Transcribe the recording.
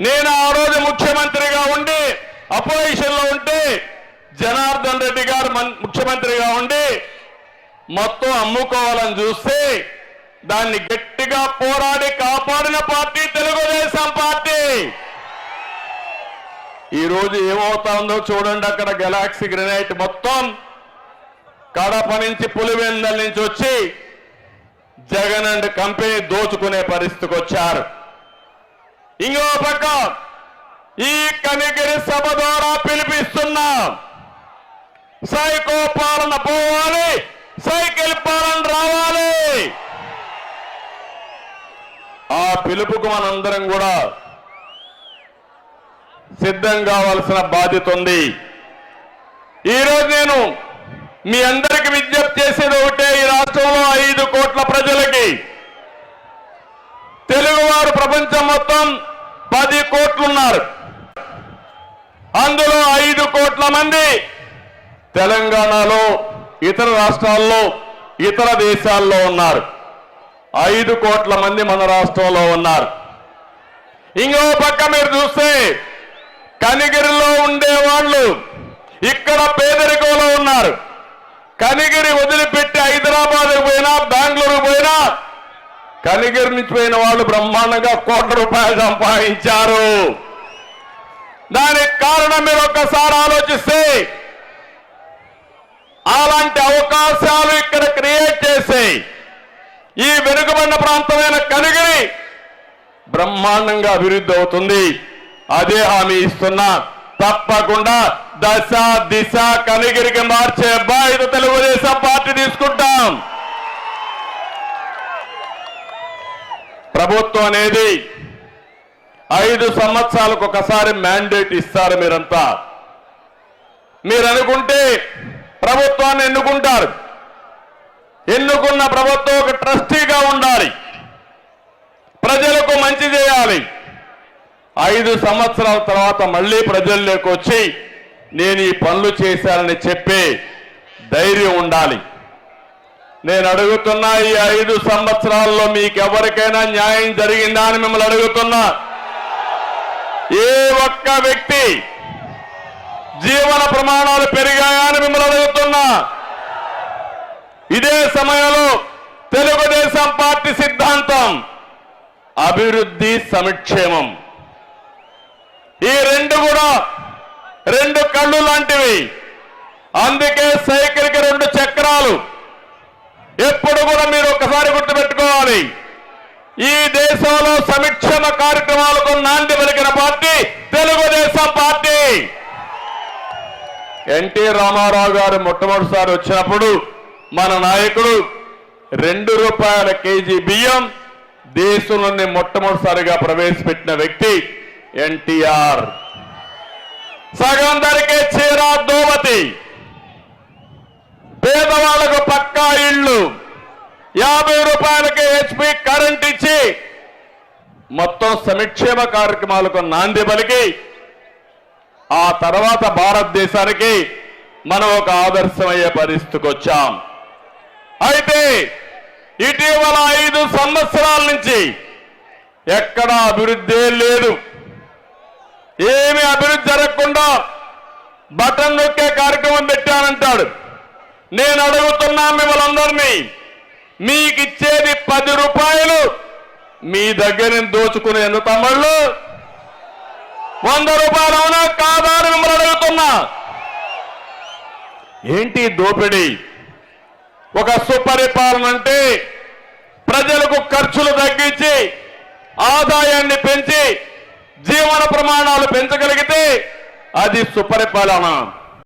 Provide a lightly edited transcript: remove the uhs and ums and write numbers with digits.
నేను ఆ రోజు ముఖ్యమంత్రిగా ఉండి అపోజిషన్ లో ఉంటే జనార్దన్ రెడ్డి గారు ముఖ్యమంత్రిగా ఉండి మొత్తం అమ్ముకోవాలని చూస్తే దాన్ని గట్టిగా పోరాడి కాపాడిన పార్టీ తెలుగుదేశం పార్టీ. ఈ రోజు ఏమవుతుందో చూడండి. అక్కడ గెలాక్సీ గ్రెనైట్ మొత్తం కడప నుంచి పులివెందల నుంచి వచ్చి జగన్ అండ్ కంపెనీ దోచుకునే పరిస్థితికి వచ్చారు. ఇంకో పక్క ఈ కనిగిరి సభ ద్వారా పిలిపిస్తున్నా, సైకో పాలన పోవాలి, సైకిల్ పాలన రావాలి. ఆ పిలుపుకు మనందరం కూడా సిద్ధం కావాల్సిన బాధ్యత ఉంది. ఈరోజు నేను మీ అందరికి విజ్ఞప్తి చేసేది ఒకటే, ఈ రాష్ట్రంలో 5 కోట్ల ప్రజలకి, తెలుగువారు ప్రపంచం మొత్తం 10 కోట్లున్నారు. అందులో 5 కోట్ల మంది తెలంగాణలో, ఇతర రాష్ట్రాల్లో, ఇతర దేశాల్లో ఉన్నారు. 5 కోట్ల మంది మన రాష్ట్రంలో ఉన్నారు. ఇంకో పక్క మీరు చూస్తే కనిగిరిలో ఉండేవాళ్ళు ఇక్కడ పేదరికంలో ఉన్నారు. కనిగిరి వదిలిపెట్టి హైదరాబాద్ పోయినా, బెంగళూరు పోయినా, కనిగిరి నుంచి పోయిన వాళ్ళు బ్రహ్మాండంగా కోట్ల రూపాయలు సంపాదించారు. దానికి కారణం మీరు ఒక్కసారి ఆలోచిస్తే, అలాంటి అవకాశాలు ఇక్కడ క్రియేట్ చేసి ఈ వెనుకబడిన ప్రాంతమైన కనిగిరి బ్రహ్మాండంగా అభివృద్ధి అవుతుంది. అదే హామీ ఇస్తున్నా. తప్పకుండా దశ దిశ కనిగిరికి మార్చే బాధ్యత తెలుగుదేశం పార్టీ తీసుకుంటాం. ప్రభుత్వం అనేది 5 సంవత్సరాలకు ఒకసారి మ్యాండేట్ ఇస్తారు. మీరంతా మీరు అనుకుంటే ప్రభుత్వాన్ని ఎన్నుకుంటారు. ఎన్నుకున్న ప్రభుత్వం ఒక ట్రస్టీగా ఉండాలి, ప్రజలకు మంచి చేయాలి. 5 సంవత్సరాల తర్వాత మళ్ళీ ప్రజల్లోకి వచ్చి నేను ఈ పనులు చేశానని చెప్పే ధైర్యం ఉండాలి. నేను అడుగుతున్నా, ఈ 5 సంవత్సరాల్లో మీకు ఎవరికైనా న్యాయం జరిగిందా అని మిమ్మల్ని అడుగుతున్నా. ఏ ఒక్క వ్యక్తి జీవన ప్రమాణాలు పెరిగాయా అని మిమ్మల్ని అడుగుతున్నా. ఇదే సమయంలో తెలుగుదేశం పార్టీ సిద్ధాంతం అభివృద్ధి, సంక్షేమం. ఈ 2 కూడా 2 కళ్ళు లాంటివి. అందుకే సైకిల్కి 2 చక్రాలు. ఎప్పుడు కూడా మీరు ఒకసారి గుర్తుపెట్టుకోవాలి, ఈ దేశంలో సంక్షేమ కార్యక్రమాలకు నాంది పలికిన పార్టీ తెలుగుదేశం పార్టీ. ఎన్టీ రామారావు గారు మొట్టమొదటిసారి వచ్చినప్పుడు మన నాయకుడు 2 రూపాయల కేజీ బియ్యం దేశంలోనే మొట్టమొదటిసారిగా ప్రవేశపెట్టిన వ్యక్తి ఎన్టీఆర్. సగం ధరకే చీర, దోవతి, పేదవాళ్లకు పక్కా ఇళ్లు, 50 రూపాయలకే హెచ్పి కరెంట్ ఇచ్చి మొత్తం సంక్షేమ కార్యక్రమాలకు నాంది పలికి ఆ తర్వాత భారతదేశానికి మనం ఒక ఆదర్శమయ్యే పరిస్థితికి వచ్చాం. అయితే ఇటీవల 5 సంవత్సరాల నుంచి ఎక్కడా అభివృద్ధి లేదు. ఏమి అభివృద్ధి జరగకుండా బటన్ నొక్కే కార్యక్రమం పెట్టానంటాడు. నేను అడుగుతున్నా మిమ్మల్ని అందరినీ, మీకు ఇచ్చేది 10 రూపాయలు మీ దగ్గర దోచుకునే తమ్ముళ్ళు 100 రూపాయలు అవునా కాదా అని మిమ్మల్ని అడుగుతున్నా. ఏంటి దోపిడీ? ఒక సుపరిపాలన అంటే ప్రజలకు ఖర్చులు తగ్గించి ఆదాయాన్ని పెంచి జీవన ప్రమాణాలు పెంచగలిగితే అది సుపరిపాలన.